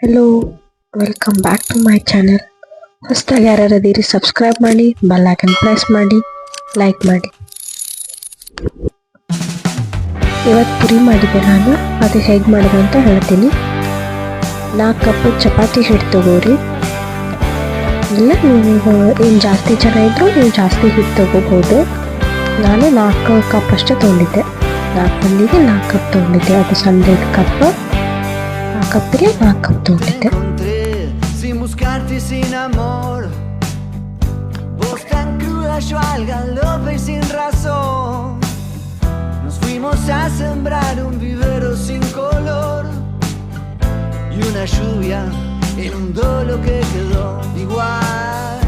Hello, welcome back to my channel. ಹೊಸದಾಗಿ ಯಾರ್ಯಾರು ಅದೀರಿ ಸಬ್ಸ್ಕ್ರೈಬ್ ಮಾಡಿ, ಬೆಲ್ ಐಕನ್ ಪ್ರೆಸ್ ಮಾಡಿ, ಲೈಕ್ ಮಾಡಿ. ಇವತ್ತು ಪುರಿ ಮಾಡಿದ್ದೆ ನಾನು. ಅದು ಹೇಗೆ ಮಾಡೋದು ಅಂತ ಹೇಳ್ತೀನಿ. 4 ಕಪ್ ಚಪಾತಿ ಹಿಟ್ಟು ತಗೋರಿ. ಇಲ್ಲ ನೀವು ಏನು ಜಾಸ್ತಿ ಜನ ಇದ್ದರೂ ನೀವು ಜಾಸ್ತಿ ಹಿಟ್ಟು ತಗೋಬೋದು. ನಾನು 4 ಕಪ್ ಅಷ್ಟೇ ತೊಗೊಂಡಿದ್ದೆ. 4 ಮಂದಿಗೆ 4 ಕಪ್ ತೊಗೊಂಡಿದ್ದೆ. ಅದು ಸಣ್ಣ ಕಪ್. ಆ ಕಪ್ಪಿಗೆ 4 ಕಪ್ ತೊಗೊಂಡಿದ್ದೆ. Sin buscarte sin amor, vos tan cruda, yo al galope y sin razón. Nos fuimos a sembrar un vivero sin color y una lluvia inundó lo que quedó igual.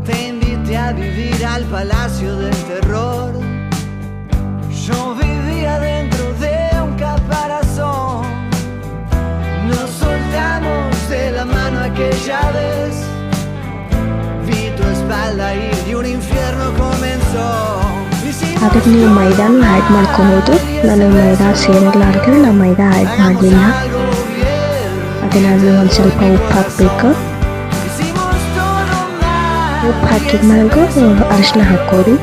Te invité a vivir al palacio del terror. Yo vivía dentro de un caparazón. Nos soltamos de la mano aquella vez. Vi tu espalda y de un infierno comenzó. ಅದಕ್ಕೆ ನೀವು ಮೈದಾನ add ಮಾಡ್ಕೋಬೋದು. ನನಗೆ ಮೈದಾ ಸೇರಲಾರ್ದೆ ನಾನು ಮೈದಾ add ಮಾಡಲಿಲ್ಲ. ಅದನ್ನಾದ್ಮೇಲೆ ಒಂದು ಸ್ವಲ್ಪ ಉಪ್ಪು ಹಾಕಬೇಕು. ಉಪ್ಪು ಹಾಕಿದ ಮ್ಯಾಗ ಅರಿಶಿನ ಹಾಕೋರಿ.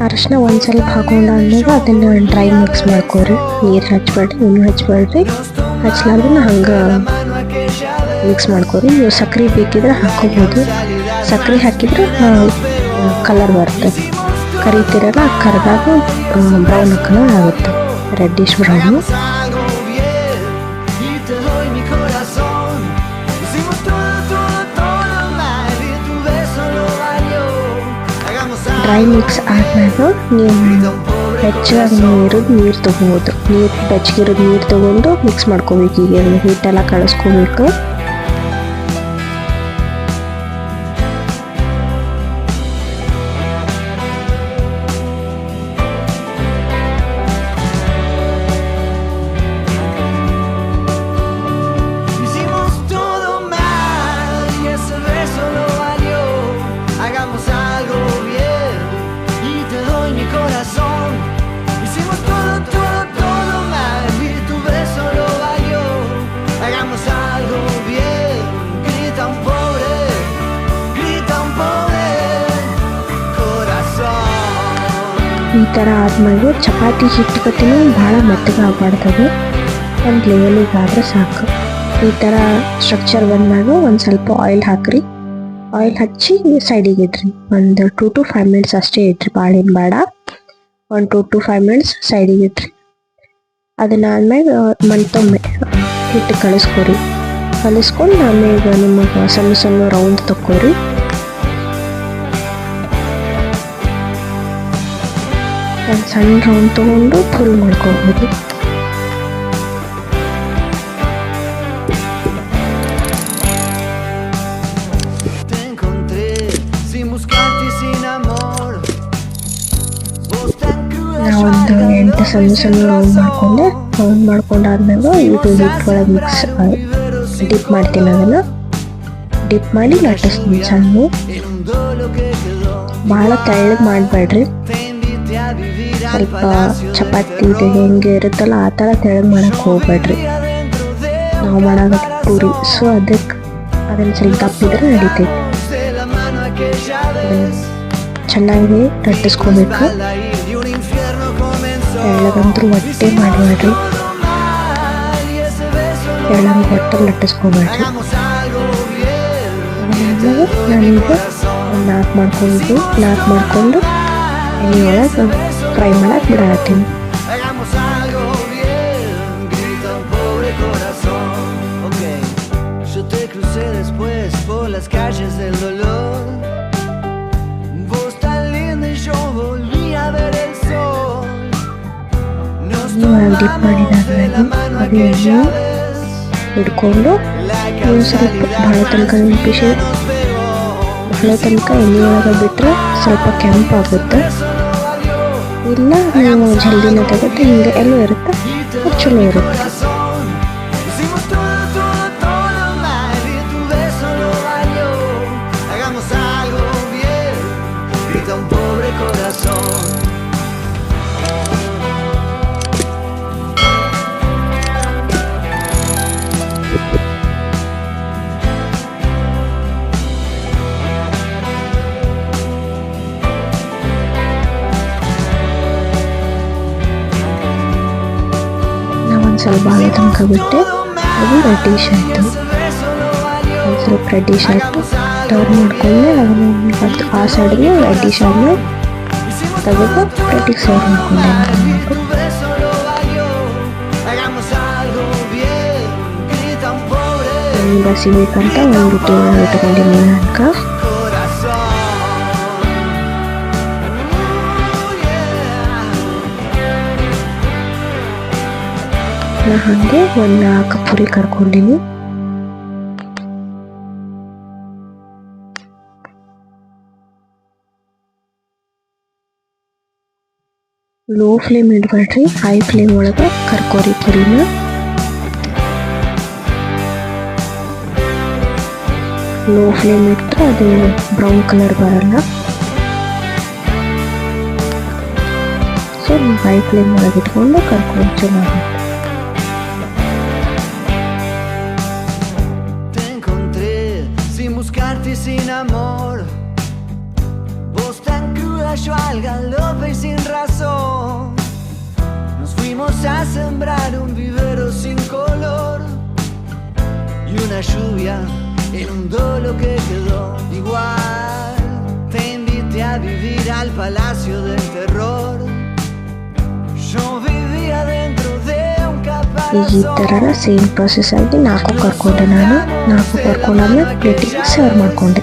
ಅರಿಶಿನ ಒಂದು ಸ್ವಲ್ಪ ಹಾಕೊಂಡಾದ್ಮೇಲೆ ಅದನ್ನು ಡ್ರೈ ಮಿಕ್ಸ್ ಮಾಡ್ಕೋರಿ. ನೀರು ಹಚ್ಬೇಡ್ರಿ, ಇನ್ನೂ ಹಚ್ಬೇಡ್ರಿ. ಹಚ್ಲಾರ್ದ್ರೆ ಹಂಗೆ ಮಿಕ್ಸ್ ಮಾಡ್ಕೋರಿ. ನೀವು ಸಕ್ಕರೆ ಬೇಕಿದ್ರೆ ಹಾಕೋಬೋದು. ಸಕ್ಕರೆ ಹಾಕಿದ್ರೆ ಕಲರ್ ಬರುತ್ತೆ. ಕರಿತಿರಲ್ಲ, ಕರಿದಾಗ ಬ್ರೌನ್ ಕಲರ್ ಆಗುತ್ತೆ, ರೆಡ್ಡಿಶ್ ಬ್ರೌನು. ಡ್ರೈ ಮಿಕ್ಸ್ ಆದ್ಮೇಲೆ ನೀವು ಹೆಚ್ಚಾಗಿ ನೀರು ತೊಗೋಬೋದು. ಬೆಚ್ಚಗಿರೋದು ನೀರು ತೊಗೊಂಡು ಮಿಕ್ಸ್ ಮಾಡ್ಕೋಬೇಕು. ಈಗ ಹಿಟ್ಟೆಲ್ಲ ಕಳಿಸ್ಕೋಬೇಕು. ಈ ಥರ ಆದ್ಮೇಲೆ ಚಪಾತಿ ಹಿಟ್ಟು ಕಟ್ಟಿನೂ ಭಾಳ ಮೆತ್ತಗೆ ಆಗ್ಬಾರ್ದದು. ಒಂದು ಲೆವೆಲಿಗಾದರೆ ಸಾಕು. ಈ ಥರ ಸ್ಟ್ರಕ್ಚರ್ ಬಂದಾಗ ಒಂದು ಸ್ವಲ್ಪ ಆಯಿಲ್ ಹಾಕ್ರಿ. ಆಯಿಲ್ ಹಚ್ಚಿ ಸೈಡಿಗೆ ಇಡ್ರಿ. ಒಂದು 2 to 5 ಮಿನಿಟ್ಸ್ ಅಷ್ಟೇ ಇಡ್ರಿ, ಭಾಳೇನು ಬೇಡ. 1 to 5 ಮಿನಿಟ್ಸ್ ಸೈಡಿಗೆ ಇಡ್ರಿ. ಅದನ್ನಾದ್ಮೇಲೆ ಮತ್ತೊಮ್ಮೆ ಹಿಟ್ಟು ಕಲಿಸ್ಕೊಂಡು ಆಮೇಲೆ ನಿಮಗೆ ಸಣ್ಣ ಸಣ್ಣ ರೌಂಡ್ ತಕ್ಕೋರಿ. ಒಂದು ಸಣ್ಣ ರೌಂಡ್ ತೊಗೊಂಡು ಫುಲ್ ಮಾಡ್ಕೋಬೋದು. ನಾವೊಂದು 8 ಸಣ್ಣ ರೌಂಡ್ ಮಾಡ್ಕೊಂಡಾದ್ಮೇಲೆ ಇದು ಹಿಟ್ಟು ಒಳಗೆ ಡಿಪ್ ಮಾಡ್ತೀನಿ. ಅದನ್ನು ಡಿಪ್ ಮಾಡಿ ಲಟ್ಟಿಸ್ತೀನಿ ಸಣ್ಣ. ಭಾಳ ತೆಳ್ಳಗೆ ಮಾಡಬೇಡ್ರಿ. ಸ್ವಲ್ಪ ಚಪಾತಿ ಇದು ಹೆಂಗೆ ಇರುತ್ತಲ್ಲ ಆ ಥರ ತೆಳ್ಳಗೆ ಮಾಡಕ್ಕೆ ಹೋಗ್ಬೇಡ್ರಿ. ನಾವು ಮಾಡೋದು ಪೂರಿ, ಸೊ ಅದಕ್ಕೆ ಅದನ್ನು ಸ್ವಲ್ಪ ದಪ್ಪಿದ್ರೆ ನಡೀತೈತಿ. ಚೆನ್ನಾಗಿ ಲಟ್ಟಿಸ್ಕೋಬೇಕು. ತೆಳ್ಳಗಂತೂ ಒಟ್ಟೆ ಮಾಡಬೇಡ್ರಿ. ತೆಳ್ಳಗೆ ಒಟ್ಟೆ ಲಟ್ಟಿಸ್ಕೋಬೇಡ್ರಿ. ನಾನೀಗ 4 ಮಾಡ್ಕೊಂಡು ಎಣ್ಣೆ ಒಳಗೆ ಫ್ರೈ ಮಾಡಕ್ಕೆ ಬಿಡತ್ತೀನಿ. ಡಿಪ್ ಮಾಡಿದಾದ್ಮೇಲೆ ಅದು ಎಣ್ಣೆ ಹಿಡ್ಕೊಂಡು ನೀವು ಸ್ವಲ್ಪ ಭಾಳ ತನಕ ಎಣ್ಣೆ ಒಳಗೆ ಬಿಟ್ಟರೆ ಸ್ವಲ್ಪ ಕೆಂಪಾಗುತ್ತೆ. ಇಲ್ಲ ನೀವು ಜಲ್ದಿನ ತೆಗೆದು ಹಿಂಗೆ ಎಲ್ಲೋ ಇರುತ್ತೆ, ಅದು ಚಲೋ ಇರುತ್ತೆ. un pobre corazón. ನಾವು ಒಂದು ಸ್ವಲ್ಪ ಭಾಳ ತನಕ ಬಿಟ್ಟೆ ಅದು ರೆಡ್ಡಿಶ್ ಆಯಿತು. ಒಂದು ಸ್ವಲ್ಪ ರೆಡ್ಡಿಶ್ ಆಯಿತು ಟರ್ನ್ ಮಾಡ್ಕೊಂಡೆ ಅದನ್ನು ಮತ್ತು ಆ ಸೈಡ್ಗೆ ರೆಡ್ಡಿಶ್ ಆದಮೇಲೆ ತೆಗೆದು ಪ್ಲೇಟಿಗೆ ಸರ್ವ್ ಮಾಡ್ಕೊಂಡೆ. ಬಸಿಬೇಕಂತ ಒಂದು ರೊಟ್ಟಿ ಇಟ್ಕೊಂಡಿದ್ದೀನಿ ಅನ್ಕ. ನಾ ಹಾಗೆ ಒಂದು 4 ಪುರಿ ಕರ್ಕೊಂಡಿನಿ. ಲೋ ಫ್ಲೇಮ್ ಇಡಬೇಡ್ರಿ, ಹೈ ಫ್ಲೇಮ್ ಒಳಗೆ ಕರ್ಕೋರಿ ಪುರಿನ. ಲೋ ಫ್ಲೇಮ್ ಇಟ್ಟರೆ ಅದು ಬ್ರೌನ್ ಕಲರ್ ಬರಲ್ಲ. ಸೊ ನೀವು ಹೈ ಫ್ಲೇಮ್ ಒಳಗೆ ಇಟ್ಕೊಂಡು ಕರ್ಕೊಂಡು ಚಲೋ ಆಗುತ್ತೆ. Buscarte sin amor, vos tan cruda, yo al galope y sin razón. Nos fuimos a sembrar un vivero sin color y una lluvia inundó lo que quedó igual. Te invité a vivir al palacio del terror. Yo vivía dentro de un ಈಗ ಈ ಥರ caparazón. Same process ಆಗಿ 4 ಕರ್ಕೊಂಡೆ. ನಾನು 4 ಕರ್ಕೊಂಡಾದ್ಮೇಲೆ ಪ್ಲೇಟಿಗೆ serve ಮಾಡಿಕೊಂಡೆ.